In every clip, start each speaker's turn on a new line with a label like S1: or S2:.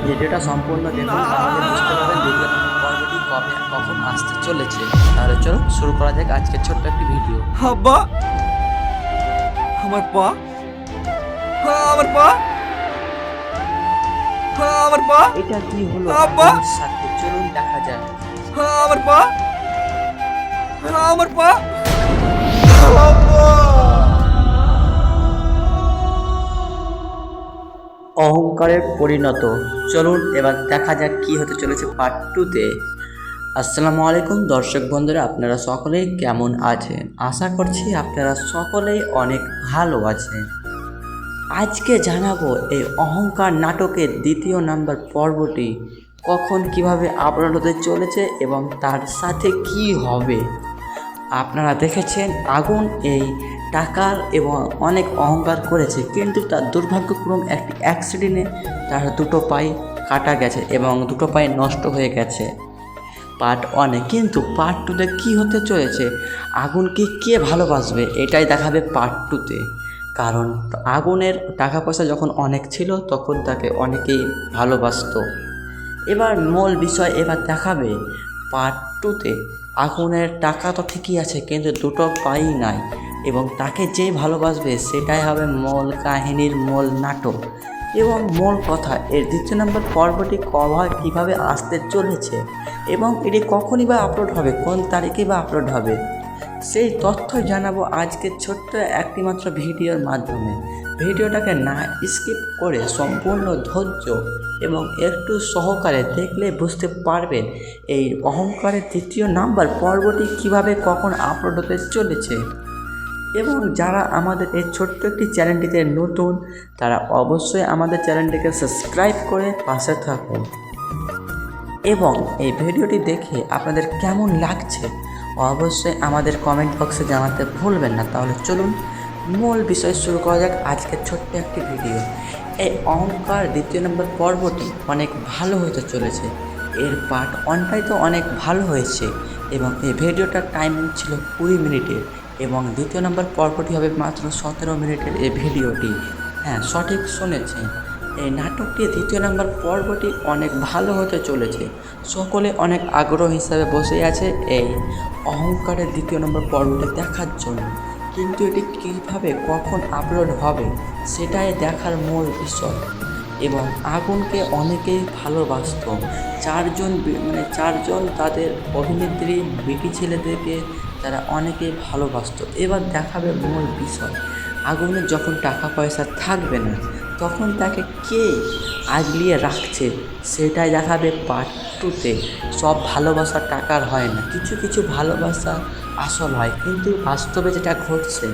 S1: ভিডিওটা সম্পূর্ণ দেখুন, তাহলে বুঝতে পারবেন দ্বিতীয় নম্বর পর্বটি কবে কখন আসতে চলেছে। তাহলে চলো শুরু করা যাক আজকের ছোট্ট একটি ভিডিও।
S2: আব্বা, আমার পা, আমার পা, আমার পা,
S1: এটা কি হলো
S2: আব্বা,
S1: আমার সাথে, চলুন দেখা যাক।
S2: আমার পা, আমার পা, আব্বা।
S1: অহংকারের পরিণত, চলুন এবার দেখা যাক কি হতে চলেছে পার্ট 2-তে। আসসালামু আলাইকুম দর্শক বন্ধুরা, আপনারা সকলেই কেমন আছেন? আশা করছি আপনারা সকলেই অনেক ভালো আছেন। আজকে জানাবো এই অহংকার নাটকের দ্বিতীয় নাম্বার পর্বটি কখন কিভাবে আপলোড হতে চলেছে এবং তার সাথে কি হবে। আপনারা দেখেছেন আগুন এই টাকার এবং অনেক অহংকার করেছে, কিন্তু তার দুর্ভাগ্যক্রম একটি অ্যাক্সিডেন্টে তার দুটো পায়ে কাটা গেছে এবং দুটো পায়ে নষ্ট হয়ে গেছে পার্ট 1-এ। কিন্তু পার্ট 2-তে কী হতে চলেছে, আগুনকে কে ভালোবাসবে এটাই দেখাবে পার্ট 2-তে। কারণ আগুনের টাকা পয়সা যখন অনেক ছিল তখন তাকে অনেকেই ভালোবাসতো। এবার মূল বিষয় এবার দেখাবে পার্ট 2-তে। আগুনের টাকা তো ঠিকই আছে, কিন্তু দুটো পাই নাই এবং তাকে যে ভালোবাসবে সেটাই হবে মূল কাহিনীর মূল নাটক এবং মূল কথা। এর দ্বিতীয় নম্বর পর্বটি কীভাবে আসতে চলেছে এবং এটি কখনই বা আপলোড হবে, কোন তারিখে বা আপলোড হবে, সেই তথ্য জানাবো আজকের ছোট্ট একটিমাত্র ভিডিওর মাধ্যমে। ভিডিওটাকে না স্কিপ করে সম্পূর্ণ ধৈর্য এবং একটু সহকারে দেখলে বুঝতে পারবেন এই অহংকারের দ্বিতীয় নাম্বার পর্বটি কিভাবে কখন আপলোড হতে চলেছে। এবং যারা আমাদের এই ছোট্ট একটি চ্যানেলটিতে নতুন, তারা অবশ্যই আমাদের চ্যানেলটিকে সাবস্ক্রাইব করে পাশে থাকুন এবং এই ভিডিওটি দেখে আপনাদের কেমন লাগছে অবশ্যই আমাদের কমেন্ট বক্সে জানাতে ভুলবেন না। তাহলে চলুন মূল বিষয় শুরু করা যাক আজকের ছোট্ট একটি ভিডিও। এই অহংকার দ্বিতীয় নম্বর পর্বটি অনেক ভালো হতে চলেছে। এর পার্ট 1টাই তো অনেক ভালো হয়েছে এবং এই ভিডিওটার টাইমিং ছিল 20 মিনিটের এবং দ্বিতীয় নম্বর পর্বটি হবে মাত্র 17 মিনিটের এই ভিডিওটি। হ্যাঁ, সঠিক শুনেছেন। এই নাটকটি দ্বিতীয় নম্বর পর্বটি অনেক ভালো হতে চলেছে। সকলে অনেক আগ্রহ হিসাবে বসে আছে এই অহংকারের দ্বিতীয় নম্বর পর্বটি দেখার জন্য, কিন্তু এটি কীভাবে কখন আপলোড হবে সেটাই দেখার মূল বিষয়। এবং আগুনকে অনেকেই ভালোবাসত, চারজন তাদের অভিনেত্রী বেটি ছেলেদেরকে তারা অনেকেই ভালোবাসত। এবার দেখাবে মূল বিষয়, আগুনের যখন টাকা পয়সা থাকবে না তখন তাকে কে আগলিয়ে রাখছে সেটাই দেখাবে পার্ট 2-তে। সব ভালোবাসা টাকার হয় না, কিছু কিছু ভালোবাসা আসল হয়, কিন্তু বাস্তবে যেটা ঘটছে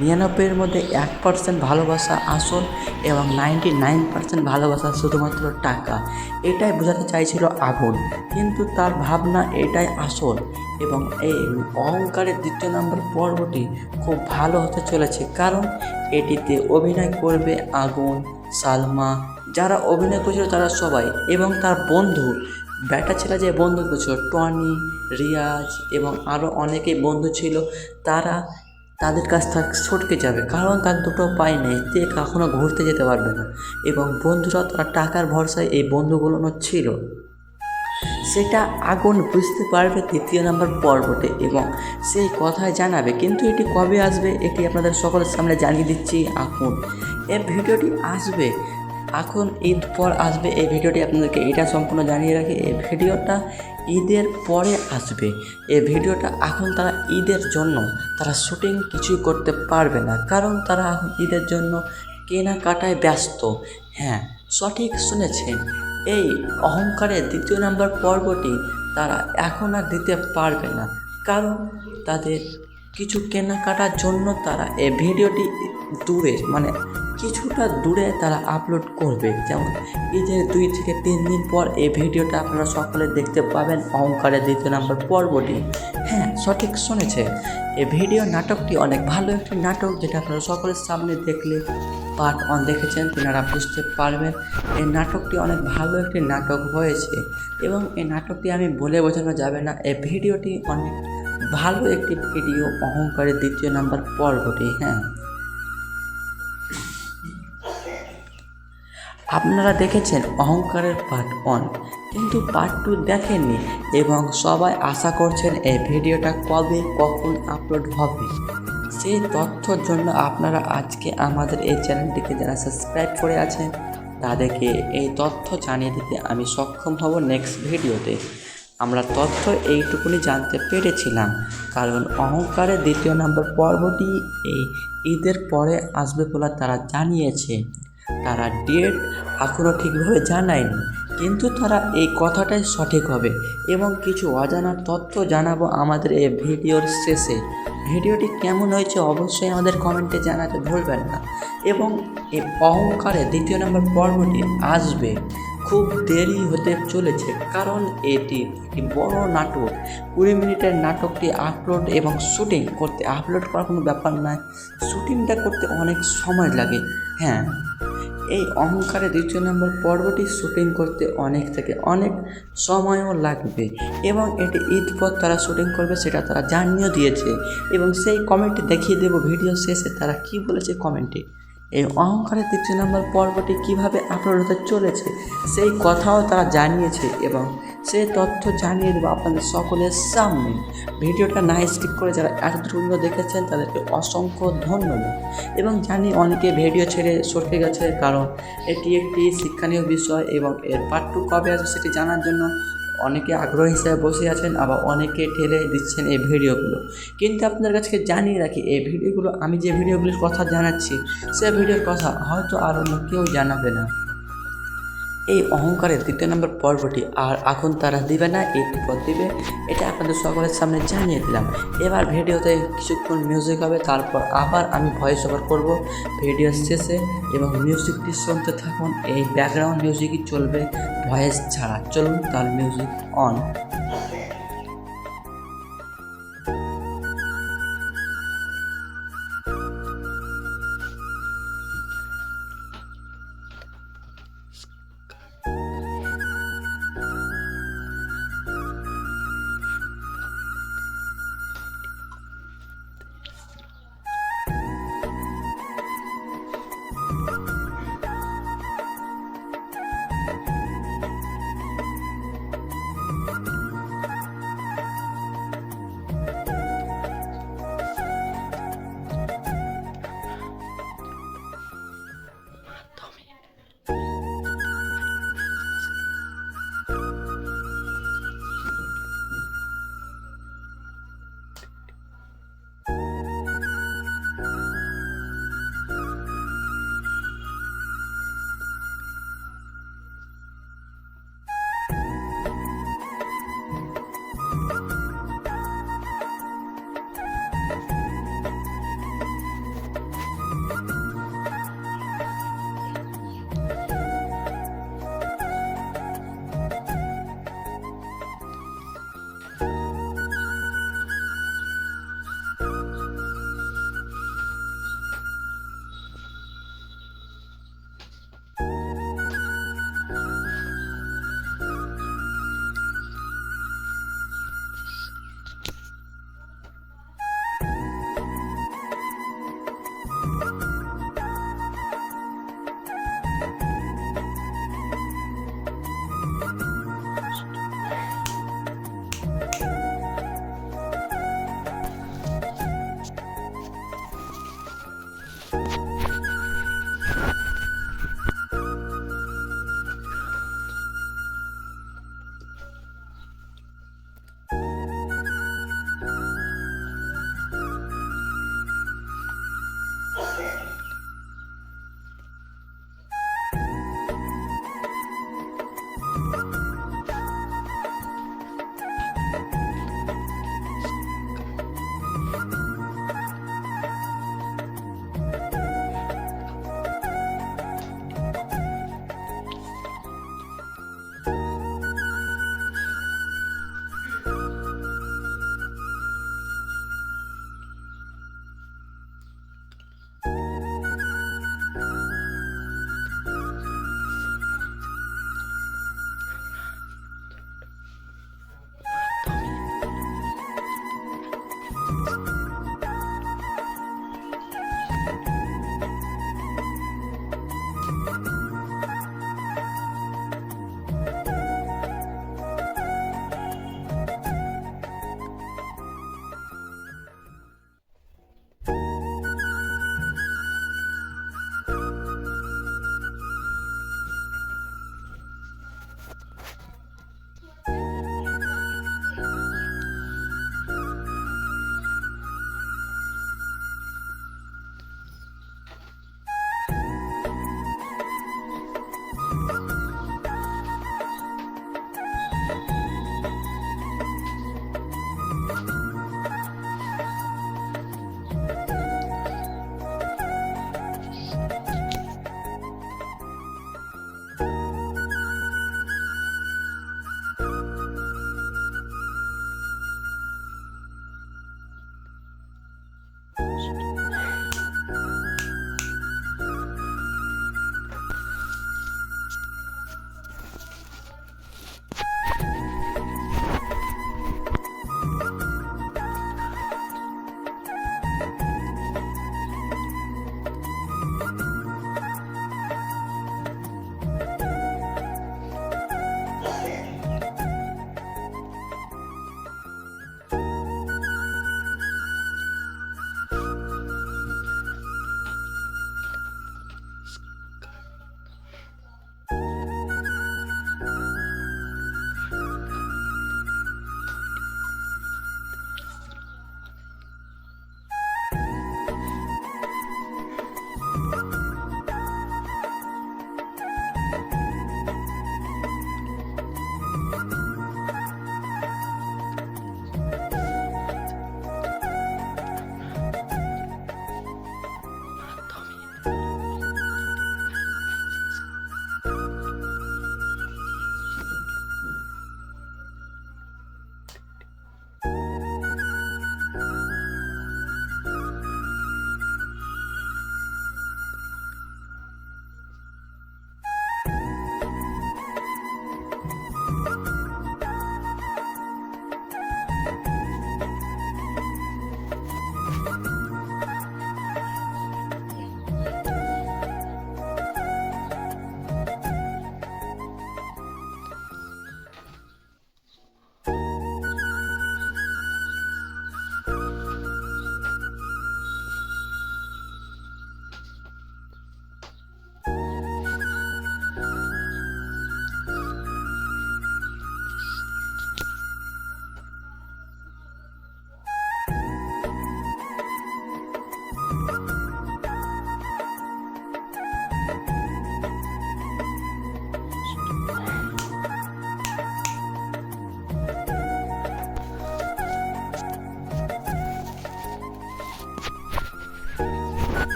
S1: 99-এর মধ্যে 1% ভালোবাসা আসল এবং 99% ভালোবাসা শুধুমাত্র টাকা। এটাই বোঝাতে চাইছিল আগুন, কিন্তু তার ভাবনা এটাই আসল। এবং এই অহংকারের দ্বিতীয় নম্বর পর্বটি খুব ভালো হতে চলেছে, কারণ এটিতে অভিনয় করবে আগুন, সালমা, যারা অভিনয় করেছিল তারা সবাই, এবং তার বন্ধু ব্যাটা ছেলে যে বন্ধু করেছিল টনি, রিয়াজ এবং আরও অনেকেই বন্ধু ছিল, তাদের কাছ থেকে ছটকে যাবে, কারণ তার দুটো পায়ে নেই, তে কখনো ঘুরতে যেতে পারবে না। এবং বন্ধুরা তারা টাকার ভরসায় এই বন্ধুগুলো ছিল, সেটা আগুন বুঝতে পারবে দ্বিতীয় নম্বর পর্বতে এবং সেই কথাই জানাবে। কিন্তু এটি কবে আসবে এটি আপনাদের সকলের সামনে জানিয়ে দিচ্ছি এখন। এই ভিডিওটি আসবে এখন ঈদ পর আসবে। এই ভিডিওটি আপনাদেরকে এটা সম্পূর্ণ জানিয়ে রাখি, এই ভিডিওটা ঈদের পরে আসবে। এই ভিডিওটা এখন তারা ঈদের জন্য তারা শুটিং কিছুই করতে পারবে না, কারণ তারা এখন ঈদের জন্য কেনাকাটায় ব্যস্ত। হ্যাঁ, সঠিক শুনেছেন, এই অহংকারের দ্বিতীয় নম্বর পর্বটি তারা এখন আর দিতে পারবে না, কারণ তাদের কিছু কেনাকাটার জন্য তারা এই ভিডিওটি দূরে কিছুটা দূরে তারা আপলোড করবে। যেমন ঈদের 2 থেকে 3 দিন পর এই ভিডিওটা আপনারা সকলে দেখতে পাবেন, অহংকারের দ্বিতীয় নম্বর পর্বটি। হ্যাঁ, সঠিক শুনেছে, এই ভিডিও নাটকটি অনেক ভালো একটি নাটক, যেটা আপনারা সকলের সামনে দেখলে পার্ট 1 দেখেছেন আপনারা বুঝতে পারবেন এই নাটকটি অনেক ভালো একটি নাটক হয়েছে। এবং এই নাটকটি আমি বলে বোঝানো যাবে না, এই ভিডিওটি অনেক ভালো একটি ভিডিও, অহংকারের দ্বিতীয় নাম্বার পর্বটি। হ্যাঁ, আপনারা দেখেছেন অহংকারের পার্ট 1, কিন্তু পার্ট 2 দেখেননি এবং সবাই আশা করছেন এই ভিডিওটা কবে কখন আপলোড হবে। সেই তথ্যর জন্য আপনারা আজকে আমাদের এই চ্যানেলটিকে যারা সাবস্ক্রাইব করে আছেন তাদেরকে এই তথ্য জানিয়ে দিতে আমি সক্ষম হব নেক্সট ভিডিওতে। আমরা তথ্য এইটুকুনি জানতে পেরেছিলাম কারণ অহংকারের 2 নম্বর পর্বটি এই ঈদের পরে আসবে বলে তারা জানিয়েছে। তারা ডেট এখনও ঠিকভাবে জানায়নি, কিন্তু তারা এই কথাটাই সঠিক হবে এবং কিছু অজানা তথ্য জানাবো আমাদের এই ভিডিওর শেষে। ভিডিওটি কেমন হয়েছে অবশ্যই আমাদের কমেন্টে জানাতে ভুলবেন না এবং এই অহংকারে 2 নম্বর পর্বটি আসবে খুব দেরি হতে চলেছে, কারণ এটি একটি বড় নাটক। 20 মিনিটের নাটকটি আপলোড এবং শুটিং করতে, আপলোড করার কোনো ব্যাপার নয়, শুটিংটা করতে অনেক সময় লাগে। হ্যাঁ, এই অহংকারে 2 নম্বর পর্বটি শুটিং করতে অনেক থেকে অনেক সময়ও লাগবে এবং এটি ঈদ পর তারা শুটিং করবে সেটা তারা জানিয়ে দিয়েছে এবং সেই কমেন্টে দেখিয়ে দেব ভিডিও শেষে তারা কি বলেছে কমেন্টে। এই অহংকারের 2 নম্বর পর্বটি কিভাবে আপলোড হতে চলেছে সেই কথাও তারা জানিয়েছে এবং সেই তথ্য জানিয়ে দেবো আপনাদের সকলের সামনে। ভিডিওটা না স্কিপ করে যারা এতটুকু দেখেছেন তাদেরকে অসংখ্য ধন্যবাদ এবং জানি অনেকে ভিডিও ছেড়ে সরতে গেছে কারণ এটি একটি শিক্ষণীয় বিষয় এবং এর পার্ট 2 কবে আসবে সেটি জানার জন্য অনেকে আগ্রহ হিসেবে বসে আছেন, আবার অনেকে ঠেলে দিচ্ছেন এই ভিডিওগুলো। কিন্তু আপনাদের কাছে জানিয়ে রাখি এই ভিডিওগুলো, আমি যে ভিডিওগুলির কথা জানাচ্ছি সে ভিডিওর কথা হয়তো আর অন্য কেউ জানাবে না। এই অহংকারের 2 নম্বর পর্বটি আর এখন তারা দিবে না, এরপর দিবে, এটা আপনাদের সকলের সামনে জানিয়ে দিলাম। এবার ভিডিওতে কিছুক্ষণ মিউজিক হবে, তারপর আবার আমি ভয়েস ওভার করবো ভিডিওর শেষে এবং মিউজিকটি শুনতে থাকুন। এই ব্যাকগ্রাউন্ড মিউজিকই চলবে ভয়েস ছাড়া। চলুন তাহলে মিউজিক অন।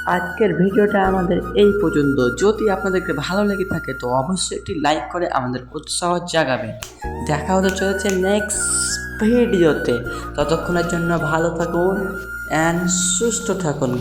S1: আজকের ভিডিওটা আমাদের এই পর্যন্ত। যদি আপনাদেরকে ভালো লেগে থাকে তো অবশ্যই একটি লাইক করে আমাদের উৎসাহ জাগাবেন। দেখা হতে চলেছে নেক্সট ভিডিওতে। ততক্ষণের জন্য ভালো থাকুন অ্যান্ড সুস্থ থাকুন।